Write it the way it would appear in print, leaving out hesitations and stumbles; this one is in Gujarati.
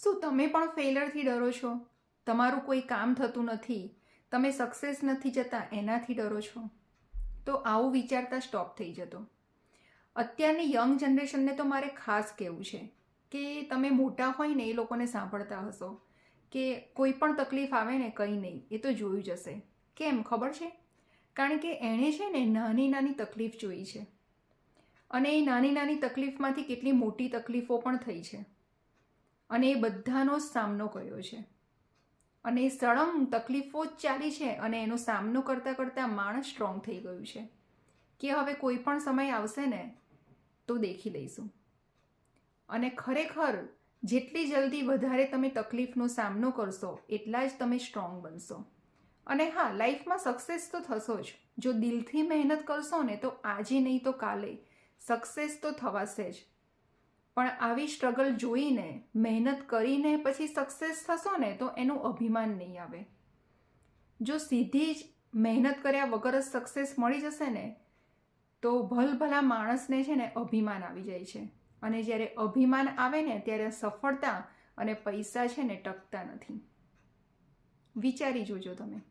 શું તમે પણ ફેઇલરથી ડરો છો? તમારું કોઈ કામ થતું નથી, તમે સક્સેસ નથી જતા એનાથી ડરો છો? તો આવું વિચારતા સ્ટોપ થઈ જતો. અત્યારની યંગ જનરેશનને તો મારે ખાસ કહેવું છે કે તમે મોટા હોય ને એ લોકોને સાંભળતા હશો કે કોઈ પણ તકલીફ આવે ને કંઈ નહીં, એ તો જોયું જશે. કેમ ખબર છે? કારણ કે એણે છે ને નાની નાની તકલીફ જોઈ છે અને એ નાની નાની તકલીફમાંથી કેટલી મોટી તકલીફો પણ થઈ છે અને એ બધાનો જ સામનો કર્યો છે અને એ સળંગ તકલીફો જ ચાલી છે અને એનો સામનો કરતાં કરતાં માણસ સ્ટ્રોંગ થઈ ગયું છે કે હવે કોઈ પણ સમય આવશે ને તો દેખી લઈશું. અને ખરેખર જેટલી જલ્દી વધારે તમે તકલીફનો સામનો કરશો એટલા જ તમે સ્ટ્રોંગ બનશો. અને હા, લાઈફમાં સક્સેસ તો થશો જ. જો દિલથી મહેનત કરશો ને તો આજે નહીં તો કાલે સક્સેસ તો થવાશે જ. પણ આવી સ્ટ્રગલ જોઈને, મહેનત કરીને પછી સક્સેસ થશો ને તો એનું અભિમાન નહીં આવે. જો સીધી જ મહેનત કર્યા વગર જ સક્સેસ મળી જશે ને તો ભલભલા માણસને છે ને અભિમાન આવી જાય છે અને જ્યારે અભિમાન આવે ને ત્યારે સફળતા અને પૈસા છે ને ટકતા નથી. વિચારી જોજો તમે.